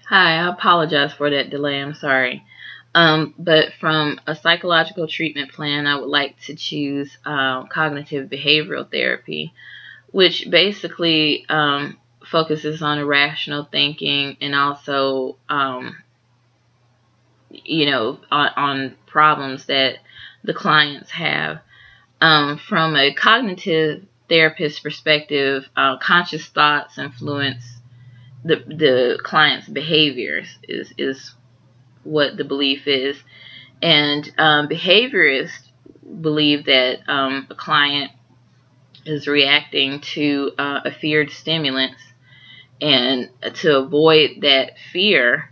Hi, I apologize for that delay. I'm sorry. But from a psychological treatment plan, I would like to choose cognitive behavioral therapy, which basically focuses on irrational thinking and also, on problems that the clients have. From a cognitive therapist perspective, conscious thoughts influence the client's behaviors is what the belief is. And behaviorists believe that a client is reacting to a feared stimulant, and to avoid that feared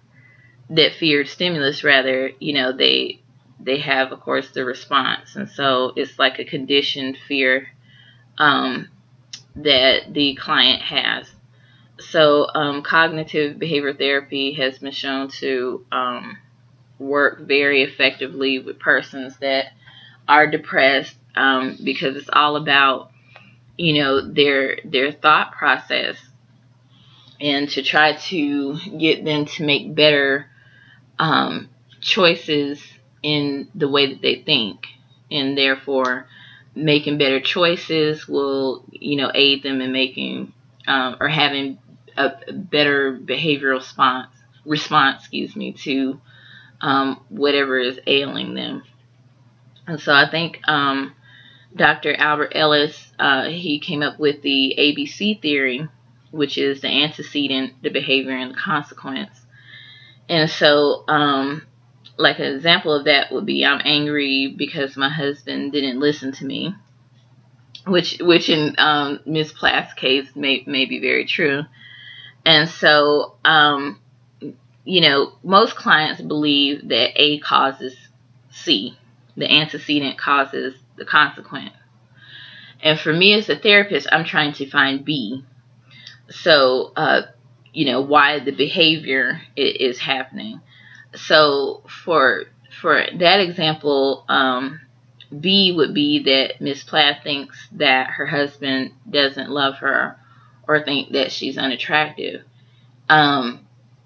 stimulus, rather, they have, of course, the response. And so it's like a conditioned fear um, that the client has. So cognitive behavior therapy has been shown to work very effectively with persons that are depressed, because it's all about their thought process, and to try to get them to make better choices in the way that they think, and therefore making better choices will aid them in making or having a better behavioral response, to whatever is ailing them. And so I think Dr. Albert Ellis, he came up with the ABC theory, which is the antecedent, the behavior, and the consequence. And so, like an example of that would be, I'm angry because my husband didn't listen to me, which in Ms. Plath's case may be very true. And so, most clients believe that A causes C, the antecedent causes the consequence. And for me as a therapist, I'm trying to find B. So, why the behavior is happening. So for that example, B would be that Miss Plath thinks that her husband doesn't love her, or think that she's unattractive. Now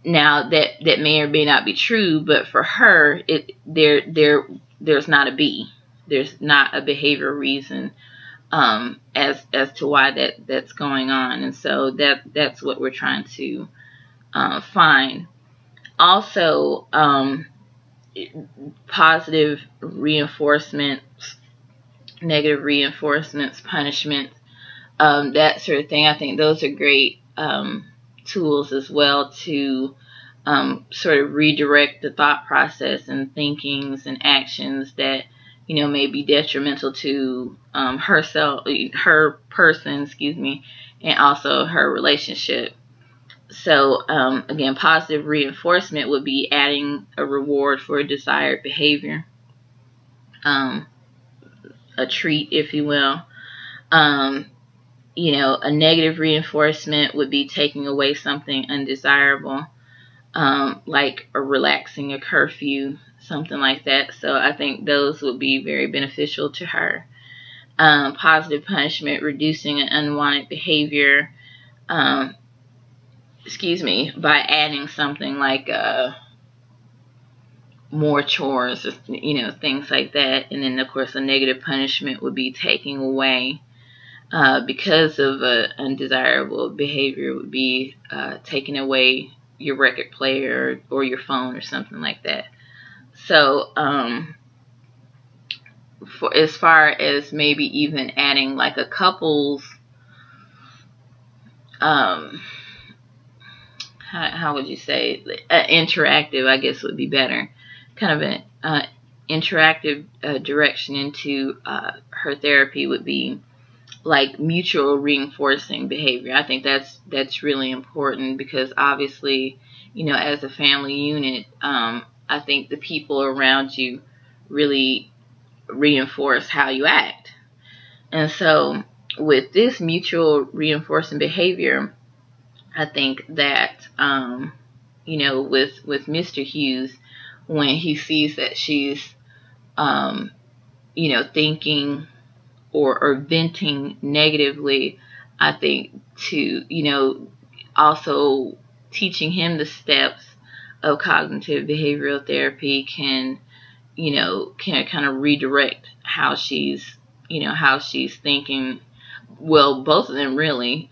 that may or may not be true, but for her, there's not a B. There's not a behavioral reason as to why that's going on, and so that's what we're trying to find. Also, positive reinforcements, negative reinforcements, punishment, that sort of thing. I think those are great tools as well to sort of redirect the thought process and thinkings and actions that may be detrimental to her person, and also her relationship. So again, positive reinforcement would be adding a reward for a desired behavior, a treat, if you will. A negative reinforcement would be taking away something undesirable, like a relaxing a curfew, something like that. So I think those would be very beneficial to her. Positive punishment, reducing an unwanted behavior, by adding something like more chores, things like that. And then, of course, a negative punishment would be taking away, because of undesirable behavior, would be taking away your record player or your phone or something like that. So for as far as maybe even adding like a couple's how would you say, interactive, I guess would be better, kind of an interactive direction into her therapy would be like mutual reinforcing behavior. I think that's really important, because obviously, as a family unit, I think the people around you really reinforce how you act. And so with this mutual reinforcing behavior, I think that with Mr. Hughes, when he sees that she's thinking or venting negatively, I think to also teaching him the steps of cognitive behavioral therapy can, can kind of redirect how she's, how she's thinking. Well, both of them really,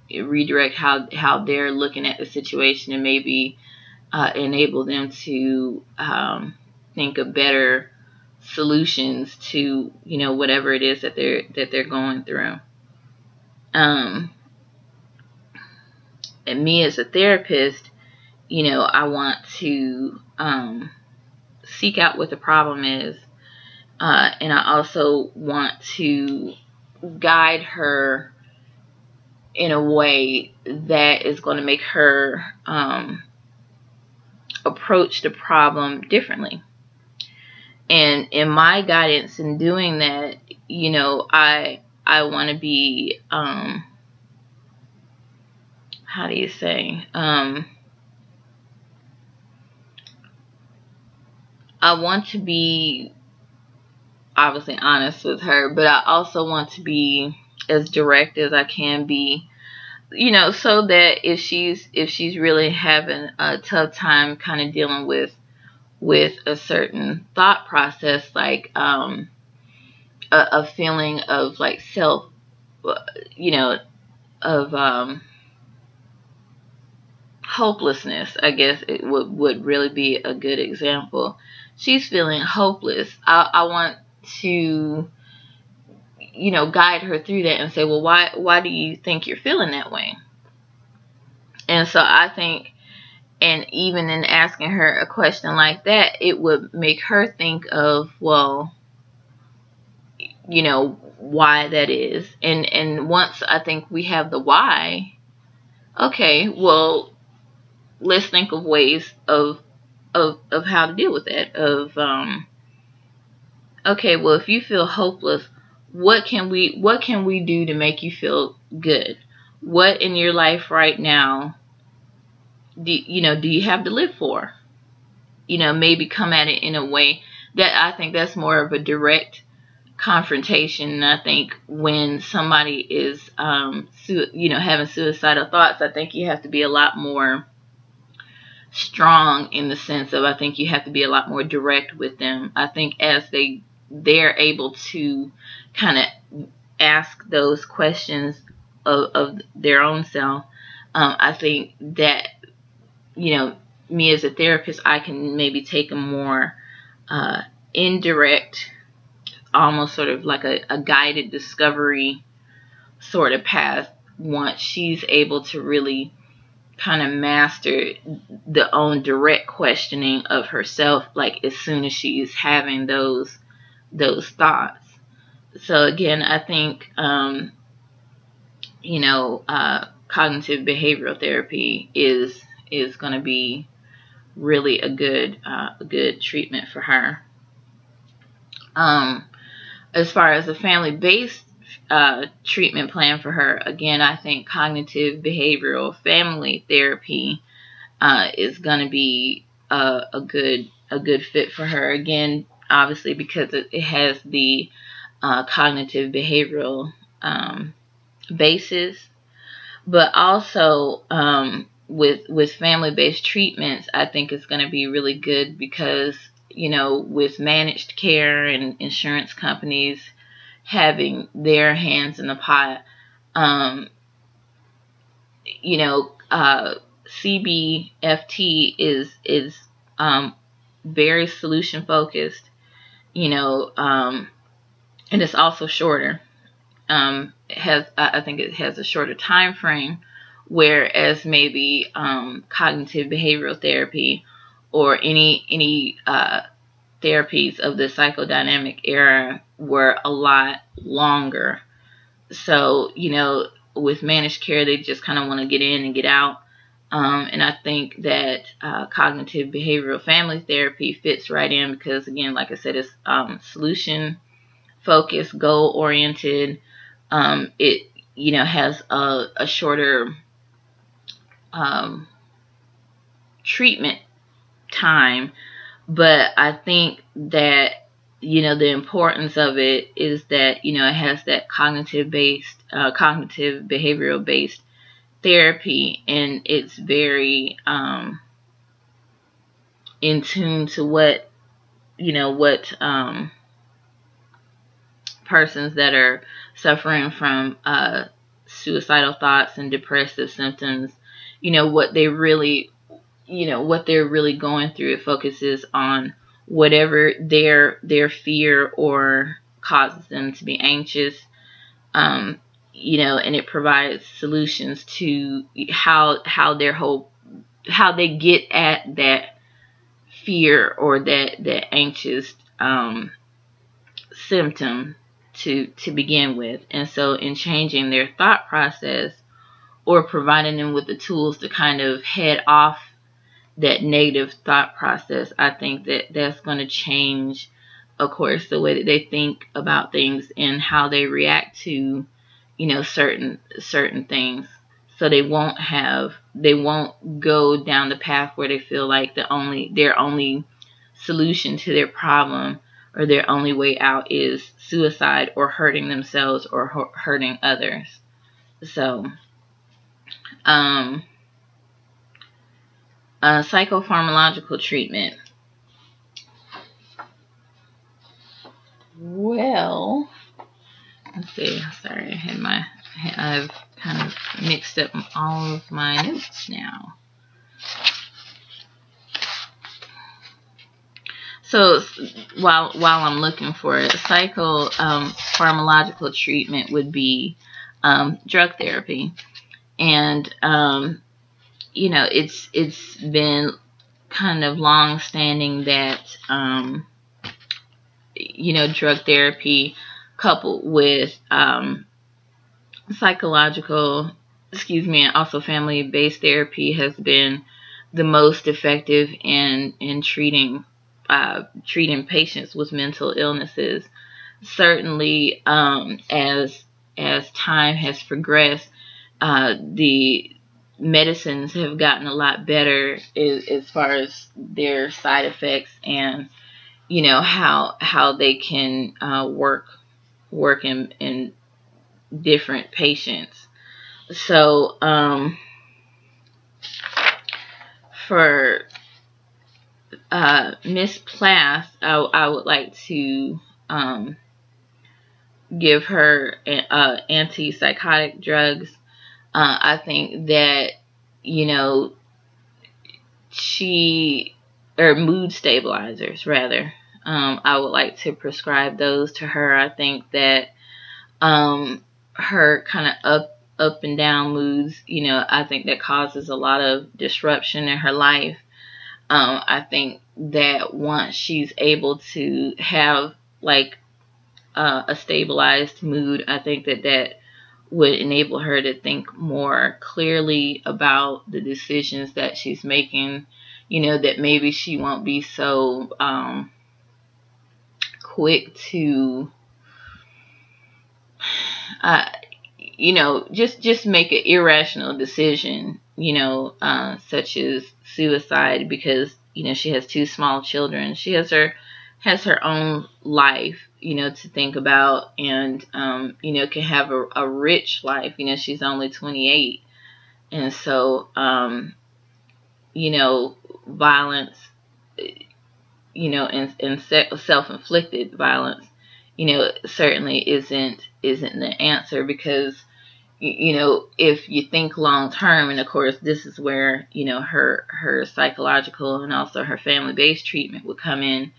redirect how they're looking at the situation, and maybe enable them to think of better solutions to, whatever it is that they're going through. And me as a therapist, I want to seek out what the problem is, and I also want to guide her in a way that is going to make her approach the problem differently. And in my guidance in doing that, I want to be, how do you say, I want to be obviously honest with her, but I also want to be as direct as I can be, so that if she's really having a tough time kind of dealing with a certain thought process, like a feeling of like self, of hopelessness, I guess it would really be a good example. She's feeling hopeless. I want to, guide her through that and say, well, why do you think you're feeling that way? And so I think, and even in asking her a question like that, it would make her think of, well, why that is. And once I think we have the why, okay, well, let's think of ways of how to deal with that. Okay, well, if you feel hopeless, what can we do to make you feel good? What in your life right now do you have to live for? Maybe come at it in a way that I think that's more of a direct confrontation. And I think when somebody is having suicidal thoughts, I think you have to be a lot more strong, in the sense of, I think you have to be a lot more direct with them. I think as they're able to kind of ask those questions of their own self, I think that, me as a therapist, I can maybe take a more indirect, almost sort of like a guided discovery sort of path, once she's able to really kind of master the own direct questioning of herself, like as soon as she's having those thoughts. So again, I think cognitive behavioral therapy is going to be really a good treatment for her. As far as a family-based treatment plan for her, again, I think cognitive behavioral family therapy is going to be a good fit for her. Again, obviously, because it has the cognitive behavioral basis, but also with family-based treatments, I think it's going to be really good because, with managed care and insurance companies having their hands in the pot, CBFT is very solution focused, and it's also shorter. I think it has a shorter time frame, whereas maybe cognitive behavioral therapy or any therapies of the psychodynamic era were a lot longer. So, with managed care, they just kind of want to get in and get out. And I think that cognitive behavioral family therapy fits right in because, again, like I said, it's solution focused, goal oriented. It has a shorter treatment time, but I think that the importance of it is that it has that cognitive behavioral based therapy, and it's very in tune to what, what persons that are suffering from suicidal thoughts and depressive symptoms, what they really, what they're really going through. It focuses on whatever their fear or causes them to be anxious, and it provides solutions to how they get at that fear or that anxious symptom to begin with. And so in changing their thought process or providing them with the tools to kind of head off that negative thought process, I think that's going to change, of course, the way that they think about things and how they react to, certain things. So they won't go down the path where they feel like their only solution to their problem or their only way out is suicide or hurting themselves or hurting others. So, psychopharmacological treatment. Well, let's see. Sorry, I've kind of mixed up all of my notes now. So while I'm looking for it, psychopharmacological treatment would be drug therapy, and it's been kind of long standing that drug therapy coupled with psychological, and also family-based therapy has been the most effective in treating patients with mental illnesses. Certainly, as time has progressed, the medicines have gotten a lot better as far as their side effects and how they can work in different patients. So for Miss Plath, I would like to give her antipsychotic drugs. I think that or mood stabilizers rather. I would like to prescribe those to her. I think that her kind of up and down moods, I think that causes a lot of disruption in her life. I think that once she's able to have like a stabilized mood, I think that would enable her to think more clearly about the decisions that she's making, that maybe she won't be so quick to just make an irrational decision, such as suicide, because she has 2 small children. She has her own life, to think about, and can have a rich life. She's only 28, and so violence, and self-inflicted violence, certainly isn't the answer, because if you think long term, and of course this is where her psychological and also her family-based treatment would come in.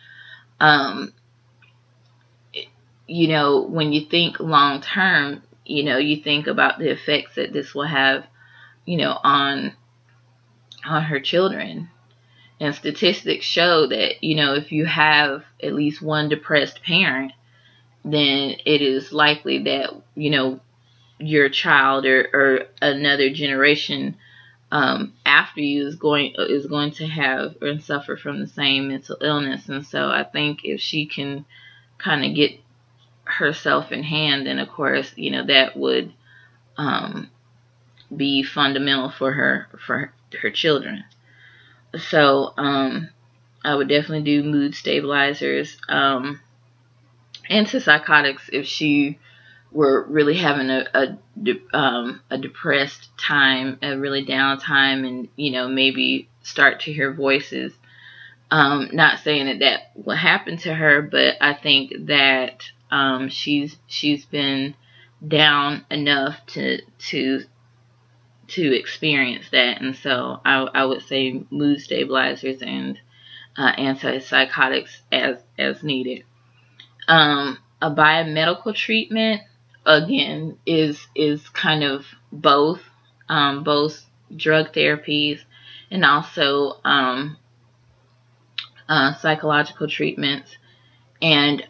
When you think long term, you think about the effects that this will have, on her children. And statistics show that, if you have at least one depressed parent, then it is likely that, your child or another generation after you is going to have or suffer from the same mental illness. And so I think if she can kind of get herself in hand, then of course, that would be fundamental for her children. So I would definitely do mood stabilizers, antipsychotics if she were really having a depressed time, a really down time, and maybe start to hear voices. Not saying that that will happen to her, but I think that she's been down enough to experience that, and so I would say mood stabilizers and antipsychotics as needed. A biomedical treatment again is kind of both drug therapies and also psychological treatments. And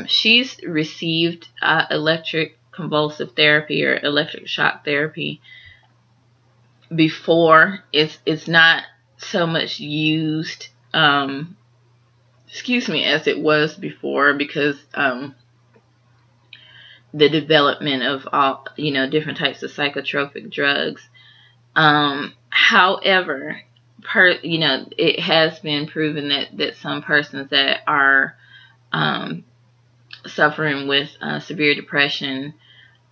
she's received electric convulsive therapy or electric shock therapy before. It's not so much used, as it was before, because the development of all different types of psychotropic drugs. However, it has been proven that some persons that are suffering with severe depression,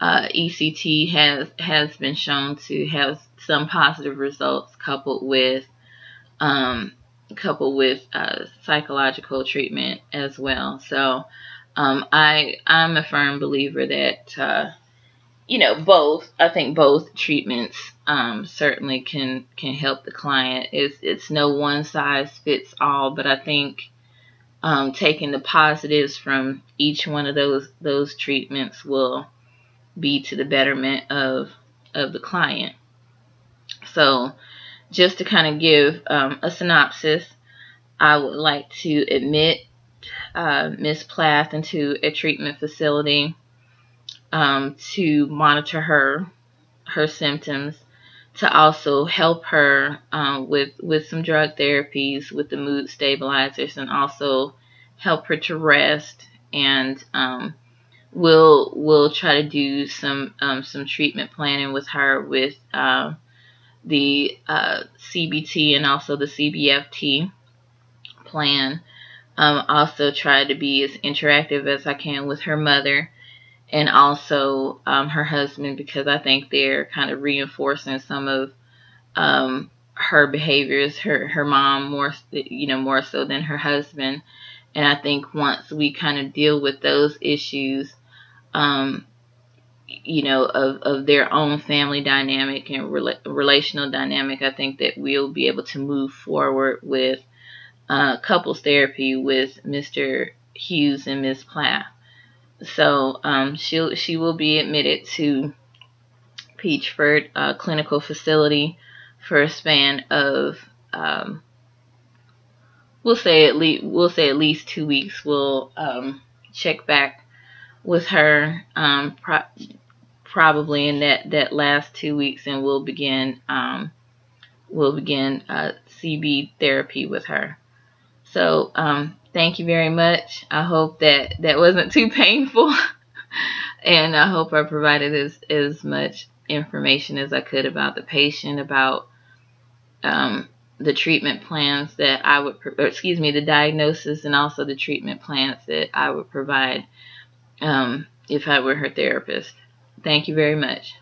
ECT has been shown to have some positive results coupled with psychological treatment as well. So I'm a firm believer that both. I think both treatments certainly can help the client. It's no one size fits all, but I think taking the positives from each one of those treatments will be to the betterment of the client. So just to kind of give a synopsis, I would like to admit Miss Plath into a treatment facility to monitor her symptoms, to also help her with some drug therapies, with the mood stabilizers, and also help her to rest. And we'll try to do some treatment planning with her with the CBT and also the CBFT plan. Also try to be as interactive as I can with her mother and also her husband, because I think they're kind of reinforcing some of her behaviors, her mom more so than her husband. And I think once we kind of deal with those issues, of their own family dynamic and relational dynamic, I think that we'll be able to move forward with couples therapy with Mr. Hughes and Ms. Plath. So she will be admitted to Peachford Clinical Facility for a span of we'll say at least 2 weeks. We'll check back with her probably in that last 2 weeks, and we'll begin CB therapy with her. So thank you very much. I hope that wasn't too painful, and I hope I provided as much information as I could about the patient, about the treatment plans that I would, the diagnosis, and also the treatment plans that I would provide if I were her therapist. Thank you very much.